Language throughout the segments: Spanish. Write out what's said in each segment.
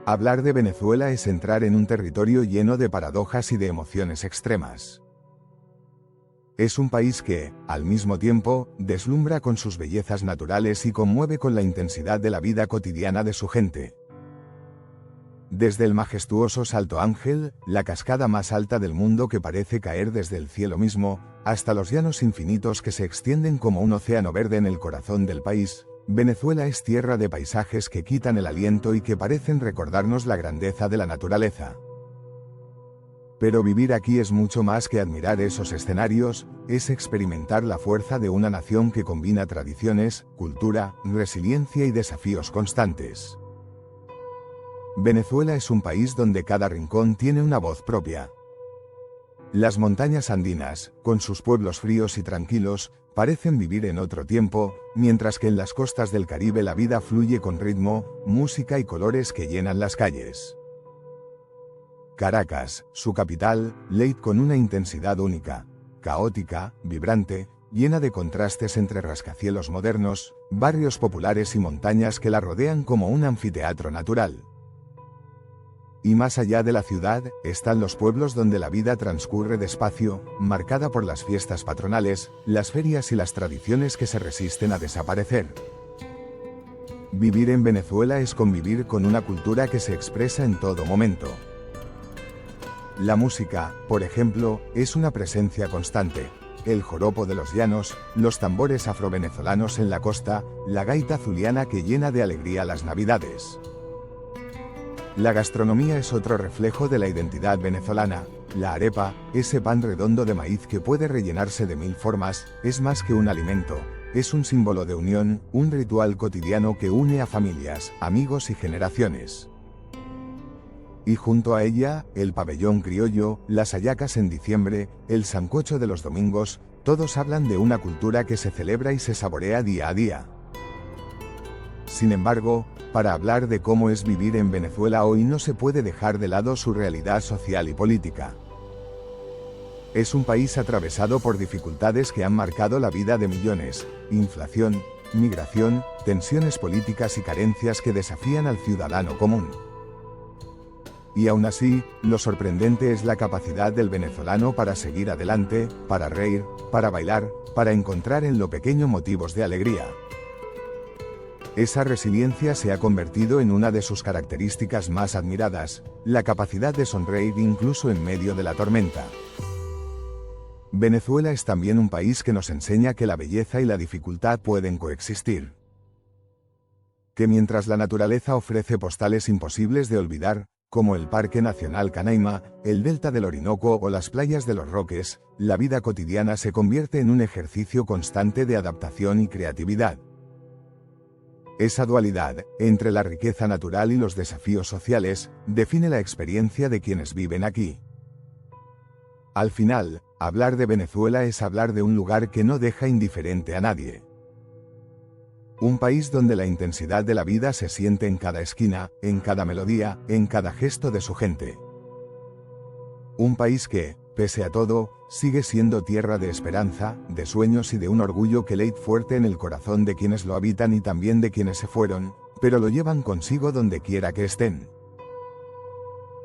Hablar de Venezuela es entrar en un territorio lleno de paradojas y de emociones extremas. Es un país que, al mismo tiempo, deslumbra con sus bellezas naturales y conmueve con la intensidad de la vida cotidiana de su gente. Desde el majestuoso Salto Ángel, la cascada más alta del mundo que parece caer desde el cielo mismo, hasta los llanos infinitos que se extienden como un océano verde en el corazón del país, Venezuela es tierra de paisajes que quitan el aliento y que parecen recordarnos la grandeza de la naturaleza. Pero vivir aquí es mucho más que admirar esos escenarios, es experimentar la fuerza de una nación que combina tradiciones, cultura, resiliencia y desafíos constantes. Venezuela es un país donde cada rincón tiene una voz propia. Las montañas andinas, con sus pueblos fríos y tranquilos, parecen vivir en otro tiempo, mientras que en las costas del Caribe la vida fluye con ritmo, música y colores que llenan las calles. Caracas, su capital, late con una intensidad única, caótica, vibrante, llena de contrastes entre rascacielos modernos, barrios populares y montañas que la rodean como un anfiteatro natural. Y más allá de la ciudad, están los pueblos donde la vida transcurre despacio, marcada por las fiestas patronales, las ferias y las tradiciones que se resisten a desaparecer. Vivir en Venezuela es convivir con una cultura que se expresa en todo momento. La música, por ejemplo, es una presencia constante. El joropo de los llanos, los tambores afrovenezolanos en la costa, la gaita zuliana que llena de alegría las navidades. La gastronomía es otro reflejo de la identidad venezolana. La arepa, ese pan redondo de maíz que puede rellenarse de 1000 formas, es más que un alimento, es un símbolo de unión, un ritual cotidiano que une a familias, amigos y generaciones. Y junto a ella, el pabellón criollo, las hallacas en diciembre, el sancocho de los domingos, todos hablan de una cultura que se celebra y se saborea día a día. Sin embargo, para hablar de cómo es vivir en Venezuela hoy no se puede dejar de lado su realidad social y política. Es un país atravesado por dificultades que han marcado la vida de millones: inflación, migración, tensiones políticas y carencias que desafían al ciudadano común. Y aún así, lo sorprendente es la capacidad del venezolano para seguir adelante, para reír, para bailar, para encontrar en lo pequeño motivos de alegría. Esa resiliencia se ha convertido en una de sus características más admiradas, la capacidad de sonreír incluso en medio de la tormenta. Venezuela es también un país que nos enseña que la belleza y la dificultad pueden coexistir. Que mientras la naturaleza ofrece postales imposibles de olvidar, como el Parque Nacional Canaima, el Delta del Orinoco o las playas de los Roques, la vida cotidiana se convierte en un ejercicio constante de adaptación y creatividad. Esa dualidad, entre la riqueza natural y los desafíos sociales, define la experiencia de quienes viven aquí. Al final, hablar de Venezuela es hablar de un lugar que no deja indiferente a nadie. Un país donde la intensidad de la vida se siente en cada esquina, en cada melodía, en cada gesto de su gente. Un país que, pese a todo, sigue siendo tierra de esperanza, de sueños y de un orgullo que late fuerte en el corazón de quienes lo habitan y también de quienes se fueron, pero lo llevan consigo donde quiera que estén.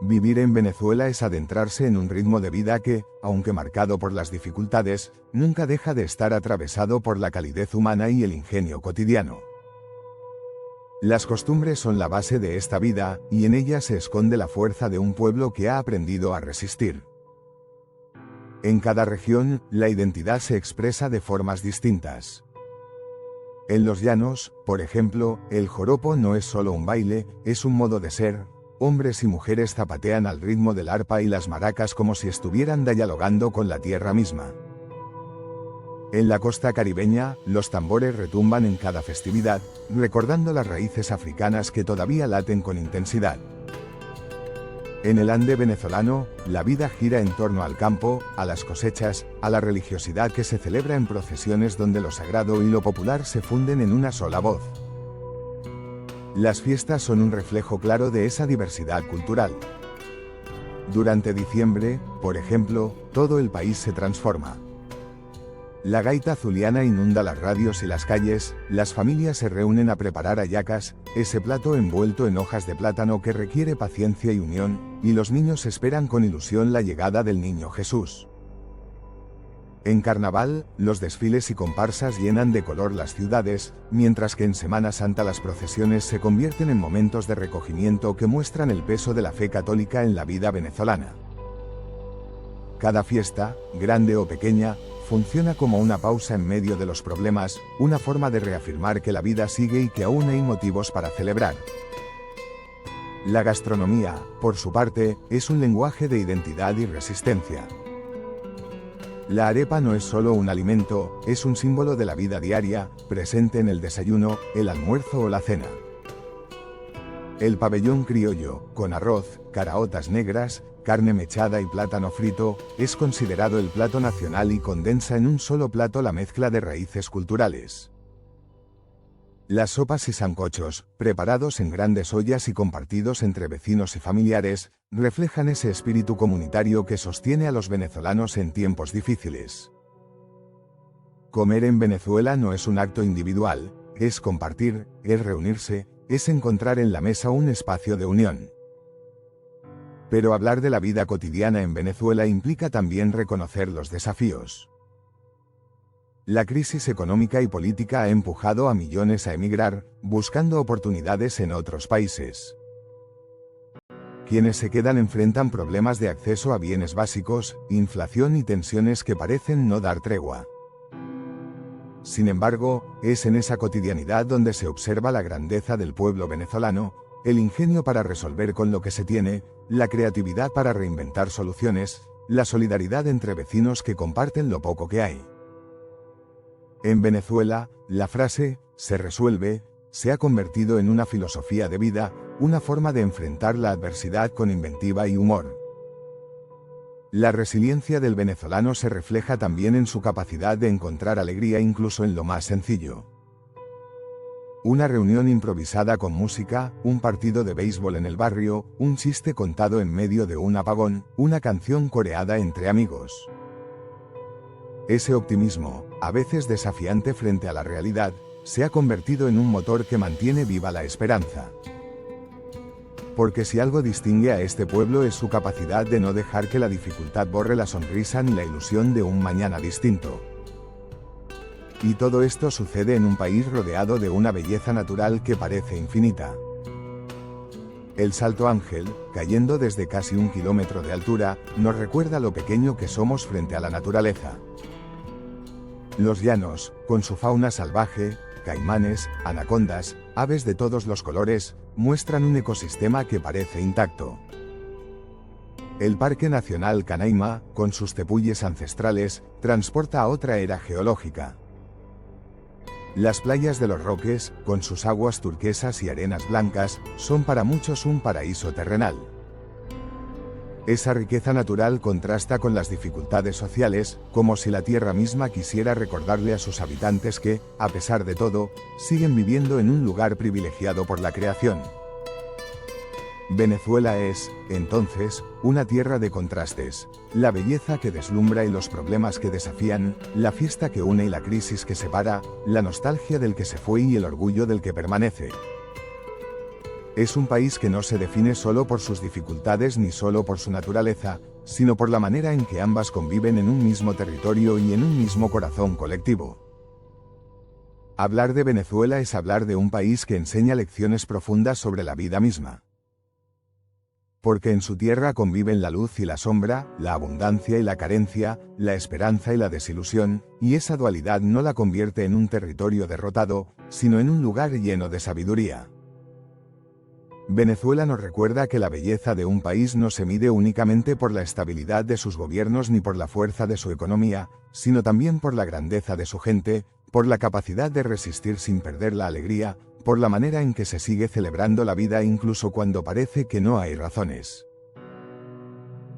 Vivir en Venezuela es adentrarse en un ritmo de vida que, aunque marcado por las dificultades, nunca deja de estar atravesado por la calidez humana y el ingenio cotidiano. Las costumbres son la base de esta vida, y en ellas se esconde la fuerza de un pueblo que ha aprendido a resistir. En cada región, la identidad se expresa de formas distintas. En los llanos, por ejemplo, el joropo no es solo un baile, es un modo de ser. Hombres y mujeres zapatean al ritmo del arpa y las maracas como si estuvieran dialogando con la tierra misma. En la costa caribeña, los tambores retumban en cada festividad, recordando las raíces africanas que todavía laten con intensidad. En el Ande venezolano, la vida gira en torno al campo, a las cosechas, a la religiosidad que se celebra en procesiones donde lo sagrado y lo popular se funden en una sola voz. Las fiestas son un reflejo claro de esa diversidad cultural. Durante diciembre, por ejemplo, todo el país se transforma. La gaita zuliana inunda las radios y las calles, las familias se reúnen a preparar hallacas, ese plato envuelto en hojas de plátano que requiere paciencia y unión, y los niños esperan con ilusión la llegada del niño Jesús. En Carnaval, los desfiles y comparsas llenan de color las ciudades, mientras que en Semana Santa las procesiones se convierten en momentos de recogimiento que muestran el peso de la fe católica en la vida venezolana. Cada fiesta, grande o pequeña, funciona como una pausa en medio de los problemas, una forma de reafirmar que la vida sigue y que aún hay motivos para celebrar. La gastronomía, por su parte, es un lenguaje de identidad y resistencia. La arepa no es solo un alimento, es un símbolo de la vida diaria, presente en el desayuno, el almuerzo o la cena. El pabellón criollo, con arroz, caraotas negras, carne mechada y plátano frito, es considerado el plato nacional y condensa en un solo plato la mezcla de raíces culturales. Las sopas y sancochos, preparados en grandes ollas y compartidos entre vecinos y familiares, reflejan ese espíritu comunitario que sostiene a los venezolanos en tiempos difíciles. Comer en Venezuela no es un acto individual, es compartir, es reunirse, es encontrar en la mesa un espacio de unión. Pero hablar de la vida cotidiana en Venezuela implica también reconocer los desafíos. La crisis económica y política ha empujado a millones a emigrar, buscando oportunidades en otros países. Quienes se quedan enfrentan problemas de acceso a bienes básicos, inflación y tensiones que parecen no dar tregua. Sin embargo, es en esa cotidianidad donde se observa la grandeza del pueblo venezolano, el ingenio para resolver con lo que se tiene, la creatividad para reinventar soluciones, la solidaridad entre vecinos que comparten lo poco que hay. En Venezuela, la frase "se resuelve" se ha convertido en una filosofía de vida, una forma de enfrentar la adversidad con inventiva y humor. La resiliencia del venezolano se refleja también en su capacidad de encontrar alegría incluso en lo más sencillo. Una reunión improvisada con música, un partido de béisbol en el barrio, un chiste contado en medio de un apagón, una canción coreada entre amigos. Ese optimismo, a veces desafiante frente a la realidad, se ha convertido en un motor que mantiene viva la esperanza. Porque si algo distingue a este pueblo es su capacidad de no dejar que la dificultad borre la sonrisa ni la ilusión de un mañana distinto. Y todo esto sucede en un país rodeado de una belleza natural que parece infinita. El Salto Ángel, cayendo desde casi 1 kilómetro de altura, nos recuerda lo pequeño que somos frente a la naturaleza. Los llanos, con su fauna salvaje, caimanes, anacondas, aves de todos los colores, muestran un ecosistema que parece intacto. El Parque Nacional Canaima, con sus tepuyes ancestrales, transporta a otra era geológica. Las playas de Los Roques, con sus aguas turquesas y arenas blancas, son para muchos un paraíso terrenal. Esa riqueza natural contrasta con las dificultades sociales, como si la tierra misma quisiera recordarle a sus habitantes que, a pesar de todo, siguen viviendo en un lugar privilegiado por la creación. Venezuela es, entonces, una tierra de contrastes, la belleza que deslumbra y los problemas que desafían, la fiesta que une y la crisis que separa, la nostalgia del que se fue y el orgullo del que permanece. Es un país que no se define solo por sus dificultades ni solo por su naturaleza, sino por la manera en que ambas conviven en un mismo territorio y en un mismo corazón colectivo. Hablar de Venezuela es hablar de un país que enseña lecciones profundas sobre la vida misma. Porque en su tierra conviven la luz y la sombra, la abundancia y la carencia, la esperanza y la desilusión, y esa dualidad no la convierte en un territorio derrotado, sino en un lugar lleno de sabiduría. Venezuela nos recuerda que la belleza de un país no se mide únicamente por la estabilidad de sus gobiernos ni por la fuerza de su economía, sino también por la grandeza de su gente, por la capacidad de resistir sin perder la alegría, por la manera en que se sigue celebrando la vida incluso cuando parece que no hay razones.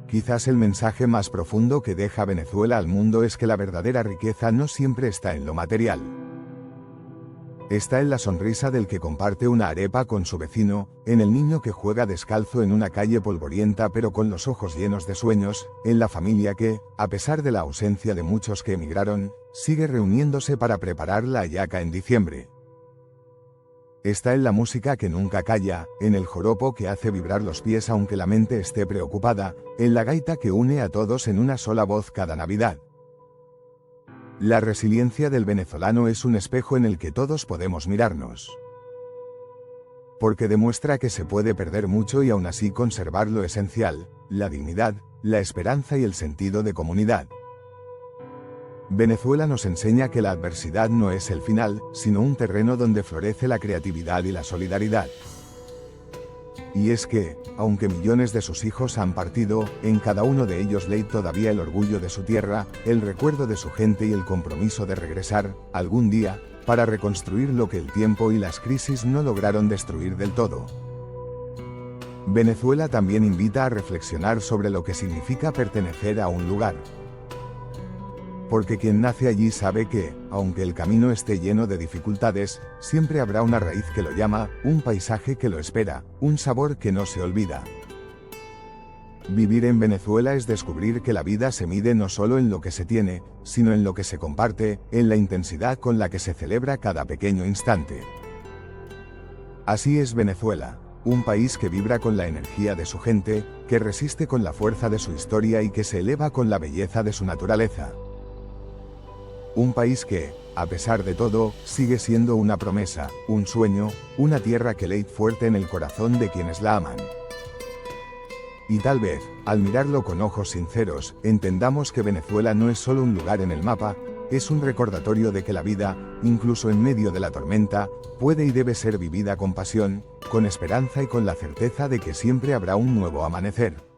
Quizás el mensaje más profundo que deja Venezuela al mundo es que la verdadera riqueza no siempre está en lo material. Está en la sonrisa del que comparte una arepa con su vecino, en el niño que juega descalzo en una calle polvorienta pero con los ojos llenos de sueños, en la familia que, a pesar de la ausencia de muchos que emigraron, sigue reuniéndose para preparar la hallaca en diciembre. Está en la música que nunca calla, en el joropo que hace vibrar los pies aunque la mente esté preocupada, en la gaita que une a todos en una sola voz cada Navidad. La resiliencia del venezolano es un espejo en el que todos podemos mirarnos. Porque demuestra que se puede perder mucho y aún así conservar lo esencial, la dignidad, la esperanza y el sentido de comunidad. Venezuela nos enseña que la adversidad no es el final, sino un terreno donde florece la creatividad y la solidaridad. Y es que, aunque millones de sus hijos han partido, en cada uno de ellos late todavía el orgullo de su tierra, el recuerdo de su gente y el compromiso de regresar, algún día, para reconstruir lo que el tiempo y las crisis no lograron destruir del todo. Venezuela también invita a reflexionar sobre lo que significa pertenecer a un lugar. Porque quien nace allí sabe que, aunque el camino esté lleno de dificultades, siempre habrá una raíz que lo llama, un paisaje que lo espera, un sabor que no se olvida. Vivir en Venezuela es descubrir que la vida se mide no solo en lo que se tiene, sino en lo que se comparte, en la intensidad con la que se celebra cada pequeño instante. Así es Venezuela, un país que vibra con la energía de su gente, que resiste con la fuerza de su historia y que se eleva con la belleza de su naturaleza. Un país que, a pesar de todo, sigue siendo una promesa, un sueño, una tierra que late fuerte en el corazón de quienes la aman. Y tal vez, al mirarlo con ojos sinceros, entendamos que Venezuela no es solo un lugar en el mapa, es un recordatorio de que la vida, incluso en medio de la tormenta, puede y debe ser vivida con pasión, con esperanza y con la certeza de que siempre habrá un nuevo amanecer.